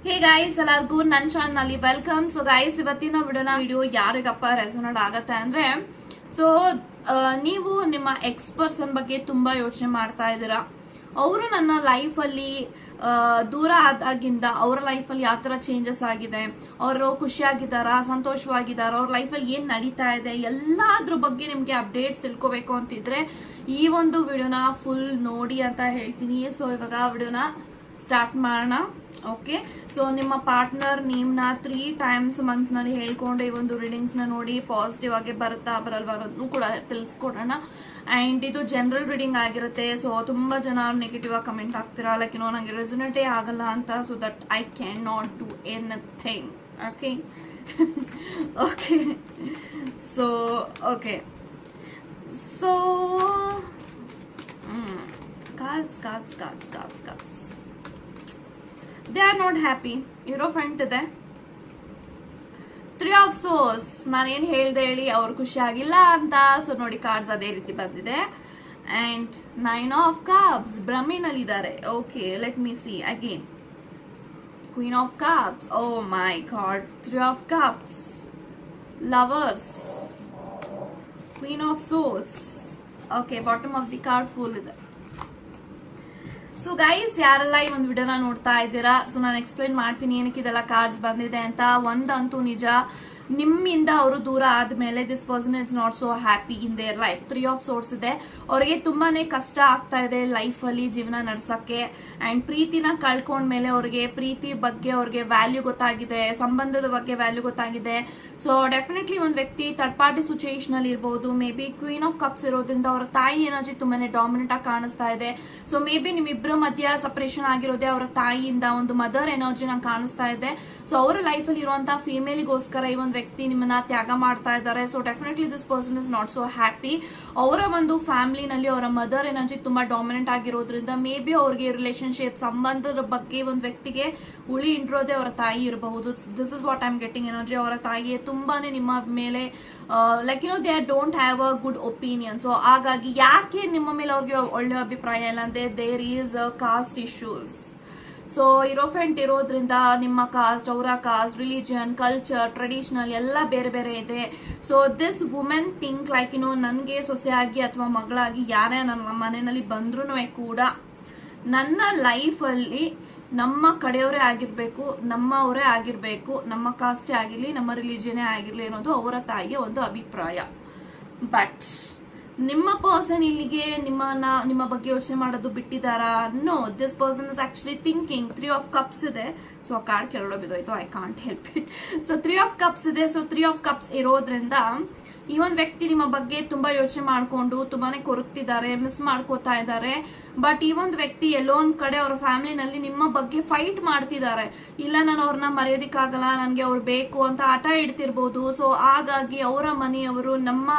Hey guys ಎಲ್ಲರಿಗೂ ನನ್ನ channel ಅಲ್ಲಿ ವೆಲ್ಕಮ್. ಸೊ ಗೈಸ್ ಇವತ್ತಿನ ವಿಡಿಯೋ ಯಾರಿಗಪ್ಪ ರೆಸೊನೇಟ್ ಆಗತ್ತೆ ಅಂದ್ರೆ, ಸೊ ನೀವು ನಿಮ್ಮ ಎಕ್ಸ್ ಪರ್ಸನ್ ಬಗ್ಗೆ ತುಂಬಾ ಯೋಚನೆ ಮಾಡ್ತಾ ಇದ್ದೀರಾ. ಅವರು ನನ್ನ ಲೈಫ್ ಅಲ್ಲಿ ದೂರ ಆದಾಗಿಂದ ಅವರ ಲೈಫ್ ಅಲ್ಲಿ ಯಾವ ತರ ಚೇಂಜಸ್ ಆಗಿದೆ, ಅವರು ಖುಷಿಯಾಗಿದ್ದಾರಾ, ಸಂತೋಷವಾಗಿದ್ದಾರಾ, ಅವ್ರ ಲೈಫ್ ಅಲ್ಲಿ ಏನ್ ನಡೀತಾ ಇದೆ, ಎಲ್ಲಾದ್ರ ಬಗ್ಗೆ ನಿಮ್ಗೆ ಅಪ್ಡೇಟ್ಸ್ ತಿಳ್ಕೊಬೇಕು ಅಂತಿದ್ರೆ ಈ ಒಂದು ವಿಡಿಯೋನ ಫುಲ್ ನೋಡಿ ಅಂತ ಹೇಳ್ತೀನಿ. ಸೊ ಇವಾಗ ವಿಡಿಯೋನ ಸ್ಟಾರ್ಟ್ ಮಾಡೋಣ. ಓಕೆ, ಸೊ ನಿಮ್ಮ ಪಾರ್ಟ್ನರ್ ನೇಮ್ನ 3 times ಮನ್ಸ್ನಲ್ಲಿ ಹೇಳ್ಕೊಂಡು ಈ ಒಂದು ರೀಡಿಂಗ್ಸ್ ನ ನೋಡಿ ಪಾಸಿಟಿವ್ ಆಗಿ ಬರುತ್ತಾ ಬರಲ್ವಾ ಅನ್ನೋದನ್ನು ಕೂಡ ತಿಳಿಸ್ಕೊಡೋಣ. ಅಂಡ್ ಇದು ಜನರಲ್ ರೀಡಿಂಗ್ ಆಗಿರುತ್ತೆ. ಸೊ ತುಂಬಾ ಜನ ನೆಗೆಟಿವ್ ಆಗಿ ಕಮೆಂಟ್ ಆಗ್ತೀರಾ, ಲೈಕ್ ನಂಗೆ ರೆಸೊನೇಟೇ ಆಗಲ್ಲ ಅಂತ. So that I can not do anything. Okay okay so okay so cards. They are not happy. Hierophant ಇದೆ, 3 of Swords. ನಾನೇನ್ ಹೇಳ್ದೆ ಹೇಳಿ ಅವ್ರು ಖುಷಿ ಆಗಿಲ್ಲ ಅಂತ. ಸೊ ನೋಡಿ ಕಾರ್ಡ್ಸ್ ಅದೇ ರೀತಿ ಬಂದಿದೆ. ಅಂಡ್ 9 of Cups ಬ್ರಹ್ಮಿನಲ್ಲಿ ಇದ್ದಾರೆ. Okay, let me see again. Queen of Cups, oh my god, 3 of Cups, Lovers, Queen of Swords. Okay, bottom of the card full ಇದೆ. ಸೊ ಗೈಸ್ ಯಾರೆಲ್ಲ ಈ ಒಂದು ವಿಡಿಯೋನ ನೋಡ್ತಾ ಇದ್ದೀರಾ, ಸೊ ನಾನು ಎಕ್ಸ್ಪ್ಲೈನ್ ಮಾಡ್ತೀನಿ ಏನಕ್ಕೆ ಇದೆಲ್ಲ ಕಾರ್ಡ್ಸ್ ಬಂದಿದೆ ಅಂತ. ಒಂದಂತೂ ನಿಜ, ನಿಮ್ಮಿಂದ ಅವರು ದೂರ ಆದ್ಮೇಲೆ this person is not so happy in their life. 3 of Swords ಇದೆ, ಅವರಿಗೆ ತುಂಬಾನೇ ಕಷ್ಟ ಆಗ್ತಾ ಇದೆ ಲೈಫ್ ಅಲ್ಲಿ ಜೀವನ ನಡ್ಸಕ್ಕೆ. ಅಂಡ್ ಪ್ರೀತಿನ ಕಳ್ಕೊಂಡ್ಮೇಲೆ ಅವ್ರಿಗೆ ಪ್ರೀತಿ ಬಗ್ಗೆ ಅವ್ರಿಗೆ ವ್ಯಾಲ್ಯೂ ಗೊತ್ತಾಗಿದೆ, ಸಂಬಂಧದ ಬಗ್ಗೆ ವ್ಯಾಲ್ಯೂ ಗೊತ್ತಾಗಿದೆ. ಸೊ ಡೆಫಿನೆಟ್ಲಿ ಒಂದು ವ್ಯಕ್ತಿ ಥರ್ಡ್ ಪಾರ್ಟಿ ಸಿಚುಯೇಷನ್ ಅಲ್ಲಿ ಇರಬಹುದು. May be Queen of Cups ಇರೋದ್ರಿಂದ ಅವರ ತಾಯಿ ಎನರ್ಜಿ ತುಂಬಾನೇ ಡಾಮಿನೆಂಟ್ ಆಗಿ ಕಾಣಿಸ್ತಾ ಇದೆ. ಸೊ ಮೇ ಬಿ ನಿಮ್ಮಿಬ್ಬರ ಮಧ್ಯ ಸಪರೇಷನ್ ಆಗಿರೋದೇ ಅವರ ತಾಯಿಯಿಂದ ಒಂದು ಮದರ್ ಎನರ್ಜಿನ ಕಾಣಿಸ್ತಾ ಇದೆ. ಸೊ ಅವರ ಲೈಫ್ ಅಲ್ಲಿ ಇರುವಂತಹ ಫಿಮೇಲ್ಗೋಸ್ಕರ ಈ ಒಂದು ವ್ಯಕ್ತಿ ನಿಮ್ಮನ್ನ ತ್ಯಾಗ ಮಾಡ್ತಾ ಇದ್ದಾರೆ. So definitely this person is not so happy. ಅವರ ಒಂದು ಫ್ಯಾಮಿಲಿನಲ್ಲಿ ಅವರ ಮದರ್ ಎನರ್ಜಿ ತುಂಬಾ ಡಾಮಿನೆಂಟ್ ಆಗಿರೋದ್ರಿಂದ ಮೇ ಬಿ ಅವ್ರಿಗೆ ರಿಲೇಶನ್ಶಿಪ್ ಸಂಬಂಧದ ಬಗ್ಗೆ ಒಂದು ವ್ಯಕ್ತಿಗೆ ಉಳಿ ಇಂಟ್ರೋದೇ ಅವರ ತಾಯಿ ಇರಬಹುದು. This is what I am getting energy. ಅವರ ತಾಯಿಗೆ ತುಂಬಾನೇ ನಿಮ್ಮ ಮೇಲೆ like they don't have a good opinion. So ಹಾಗಾಗಿ ಯಾಕೆ ನಿಮ್ಮ ಮೇಲೆ ಅವ್ರಿಗೆ ಒಳ್ಳೆ ಅಭಿಪ್ರಾಯ ಇಲ್ಲ ಅಂದ್ರೆ there is caste issues. So ಇರೋಫೆಂಟ್ ಇರೋದ್ರಿಂದ ನಿಮ್ಮ ಕಾಸ್ಟ್, ಅವರ ಕಾಸ್ಟ್, ರಿಲಿಜಿಯನ್, ಕಲ್ಚರ್, ಟ್ರೆಡಿಷನಲ್ ಎಲ್ಲ ಬೇರೆ ಬೇರೆ ಇದೆ. So this women think like ನನಗೆ ಸೊಸೆಯಾಗಿ ಅಥವಾ ಮಗಳಾಗಿ ಯಾರೇ ನನ್ನ ಮನೆಯಲ್ಲಿ ಬಂದ್ರೂ ಕೂಡ ನನ್ನ ಲೈಫಲ್ಲಿ ನಮ್ಮ ಕಡೆಯವರೇ ಆಗಿರ್ಬೇಕು, ನಮ್ಮವರೇ ಆಗಿರ್ಬೇಕು, ನಮ್ಮ ಕಾಸ್ಟೇ ಆಗಿರ್ಲಿ, ನಮ್ಮ ರಿಲಿಜಿಯನ್ನೇ ಆಗಿರ್ಲಿ ಅನ್ನೋದು ಅವರ ತಾಯಿಯ ಒಂದು ಅಭಿಪ್ರಾಯ. ಬಟ್ ನಿಮ್ಮ ಪರ್ಸನ್ ಇಲ್ಲಿಗೆ ನಿಮ್ಮ ಬಗ್ಗೆ ಯೋಚನೆ ಮಾಡೋದು ಬಿಟ್ಟಿದಾರಾ? No, this person is actually thinking. 3 of Cups ಇದೆ. ಸೊ ಆ ಕಾರ್ಡ್ ಕೆಳಗಡೆ ಬಿದ್ದೋಯ್ತು, I can't help it. So 3 of Cups ಇದೆ. ಸೊ 3 of Cups ಇರೋದ್ರಿಂದ ಈ ಒಂದು ವ್ಯಕ್ತಿ ನಿಮ್ಮ ಬಗ್ಗೆ ತುಂಬಾ ಯೋಚನೆ ಮಾಡ್ಕೊಂಡು ತುಂಬಾನೇ ಕೊರಗ್ತಿದ್ದಾರೆ, ಮಿಸ್ ಮಾಡ್ಕೋತಾ ಇದ್ದಾರೆ. ಬಟ್ ಈ ಒಂದು ವ್ಯಕ್ತಿ ಎಲ್ಲೋ ಒಂದ್ ಕಡೆ ಅವ್ರ ಫ್ಯಾಮಿಲಿನಲ್ಲಿ ನಿಮ್ಮ ಬಗ್ಗೆ ಫೈಟ್ ಮಾಡ್ತಿದ್ದಾರೆ. ಇಲ್ಲ, ನಾನು ಅವ್ರನ್ನ ಮರೆಯೋದಿಕ್ಕಾಗಲ್ಲ, ನನ್ಗೆ ಅವ್ರು ಬೇಕು ಅಂತ ಆಟ ಇಡ್ತಿರ್ಬೋದು. ಸೊ ಹಾಗಾಗಿ ಅವರ ಮನೆಯವರು ನಮ್ಮ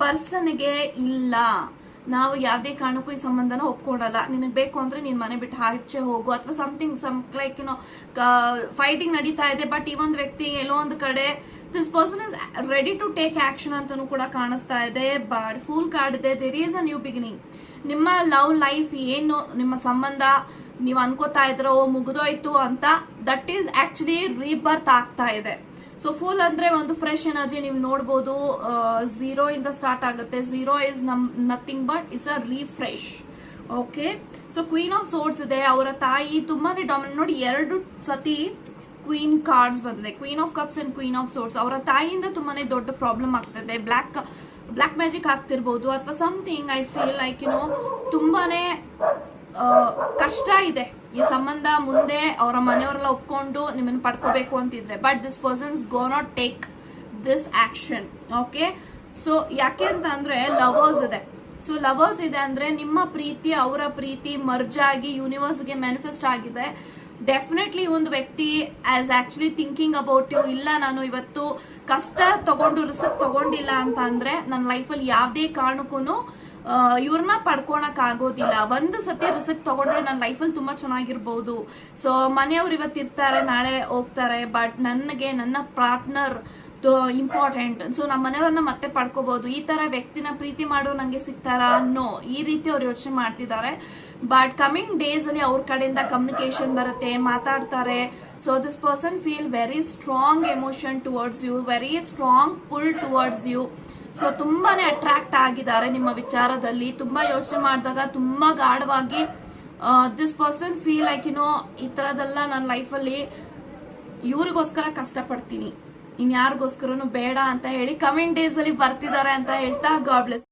ಪರ್ಸನ್ಗೆ ಇಲ್ಲ, ನಾವು ಯಾವುದೇ ಕಾರಣಕ್ಕೂ ಈ ಸಂಬಂಧನ ಒಪ್ಕೊಡಲ್ಲ, ನಿನಗೆ ಬೇಕು ಅಂದ್ರೆ ನೀನ್ ಮನೆ ಬಿಟ್ಟು ಆಚೆ ಹೋಗು ಅಥವಾ ಸಮಥಿಂಗ್ ಲೈಕ್ ಫೈಟಿಂಗ್ ನಡೀತಾ ಇದೆ. ಬಟ್ ಈ ಒಂದು ವ್ಯಕ್ತಿ ಎಲ್ಲೋ ಒಂದು ಕಡೆ this person is ready to take action ಅಂತಾನು ಕೂಡ ಕಾಣಿಸ್ತಾ ಇದೆ. ಬಟ್ ಫುಲ್ ಕಾರ್ಡ್ ಇದೆ, there is a new beginning. ನಿಮ್ಮ ಲವ್ ಲೈಫ್ ಏನು, ನಿಮ್ಮ ಸಂಬಂಧ ನೀವು ಅನ್ಕೋತಾ ಇದ್ರೋ ಮುಗಿದೋಯ್ತು ಅಂತ, ದಟ್ ಈಸ್ ಆಕ್ಚುಲಿ ರೀಬರ್ತ್ ಆಗ್ತಾ ಇದೆ. ಸೊ ಫುಲ್ ಅಂದ್ರೆ ಒಂದು ಫ್ರೆಶ್ ಎನರ್ಜಿ ನೀವು ನೋಡಬಹುದು. 0 ಇಂದ ಸ್ಟಾರ್ಟ್ ಆಗುತ್ತೆ. 0 is nothing but it's a refresh. Okay, so Queen of Swords ಇದೆ. ಅವರ ತಾಯಿ ತುಂಬಾನೇ ಡಾಮಿನೆಂಟ್. ನೋಡಿ, 2 ಸತಿ ಕ್ವೀನ್ ಕಾರ್ಡ್ಸ್ ಬಂದಿದೆ, Queen of Cups and Queen of Swords. ಅವರ ತಾಯಿಯಿಂದ ತುಂಬಾನೇ ದೊಡ್ಡ ಪ್ರಾಬ್ಲಮ್ ಆಗ್ತದೆ. ಬ್ಲಾಕ್ ಮ್ಯಾಜಿಕ್ ಆಗ್ತಿರ್ಬೋದು ಅಥವಾ ಸಮಥಿಂಗ್. ಐ ಫೀಲ್ ಲೈಕ್ ತುಂಬಾನೇ ಕಷ್ಟ ಇದೆ ಈ ಸಂಬಂಧ. ಮುಂದೆ ಅವರ ಮನೆಯವರೆಲ್ಲ ಒಪ್ಕೊಂಡು ನಿಮ್ಮನ್ನ ಪಡ್ಕೋಬೇಕು ಅಂತಿದ್ರೆ, but this persons go not take this action. Okay, so ಯಾಕೆ ಅಂತ ಅಂದ್ರೆ ಲವರ್ಸ್ ಇದೆ. ಸೊ ಲವರ್ಸ್ ಇದೆ ಅಂದ್ರೆ ನಿಮ್ಮ ಪ್ರೀತಿ ಅವರ ಪ್ರೀತಿ ಮರ್ಜ್ ಆಗಿ ಯೂನಿವರ್ಸ್ಗೆ ಮ್ಯಾನಿಫೆಸ್ಟ್ ಆಗಿದೆ. ಡೆಫಿನೆಟ್ಲಿ ಒಂದು ವ್ಯಕ್ತಿ as actually thinking about you. ಇಲ್ಲ, ನಾನು ಇವತ್ತು ಕಷ್ಟ ತಗೊಂಡು ರಿಸ್ಕ್ ತಗೊಂಡಿಲ್ಲ ಅಂತ ಅಂದ್ರೆ ನನ್ನ ಲೈಫಲ್ಲಿ ಯಾವುದೇ ಕಾರಣಕ್ಕೂ ಇವ್ರನ್ನ ಪಡ್ಕೊಳಕ್ ಆಗೋದಿಲ್ಲ. ಒಂದು ಸತಿ ರಿಸ್ಕ್ ತಗೊಂಡ್ರೆ ನನ್ನ ಲೈಫಲ್ಲಿ ತುಂಬಾ ಚೆನ್ನಾಗಿರ್ಬಹುದು. ಸೊ ಮನೆಯವ್ರು ಇವತ್ತು ಇರ್ತಾರೆ, ನಾಳೆ ಹೋಗ್ತಾರೆ. ಬಟ್ ನನಗೆ ನನ್ನ ಪಾರ್ಟ್ನರ್ ಇಂಪಾರ್ಟೆಂಟ್, ಸೊ ನಮ್ಮ ಮನೆಯವ್ರನ್ನ ಮತ್ತೆ ಪಡ್ಕೋಬಹುದು, ಈ ತರ ವ್ಯಕ್ತಿನ ಪ್ರೀತಿ ಮಾಡೋ ನಂಗೆ ಸಿಗ್ತಾರಾ ಅನ್ನೋ ಈ ರೀತಿ ಅವ್ರು ಯೋಚನೆ ಮಾಡ್ತಿದ್ದಾರೆ. ಬಟ್ ಕಮಿಂಗ್ ಡೇಸ್ ಅಲ್ಲಿ ಅವ್ರ ಕಡೆಯಿಂದ ಕಮ್ಯುನಿಕೇಶನ್ ಬರುತ್ತೆ, ಮಾತಾಡ್ತಾರೆ. So this person feel very strong emotion towards you, very strong pull towards you. So ತುಂಬಾನೇ ಅಟ್ರಾಕ್ಟ್ ಆಗಿದ್ದಾರೆ ನಿಮ್ಮ ವಿಚಾರದಲ್ಲಿ. ತುಂಬಾ ಯೋಚನೆ ಮಾಡಿದಾಗ ತುಂಬಾ ಗಾಢವಾಗಿ ದಿಸ್ ಪರ್ಸನ್ ಫೀಲ್ ಲೈಕ್ ಈ ತರದೆಲ್ಲ ನನ್ನ ಲೈಫಲ್ಲಿ ಇವ್ರಿಗೋಸ್ಕರ ಕಷ್ಟಪಡ್ತೀನಿ, ಇನ್ಯಾರಿಗೋಸ್ಕರನು ಬೇಡ ಅಂತ ಹೇಳಿ ಕಮಿಂಗ್ ಡೇಸ್ ಅಲ್ಲಿ ಬರ್ತಿದ್ದಾರೆ ಅಂತ ಹೇಳ್ತಾ ಗಾಡ್ ಬ್ಲೆಸ್.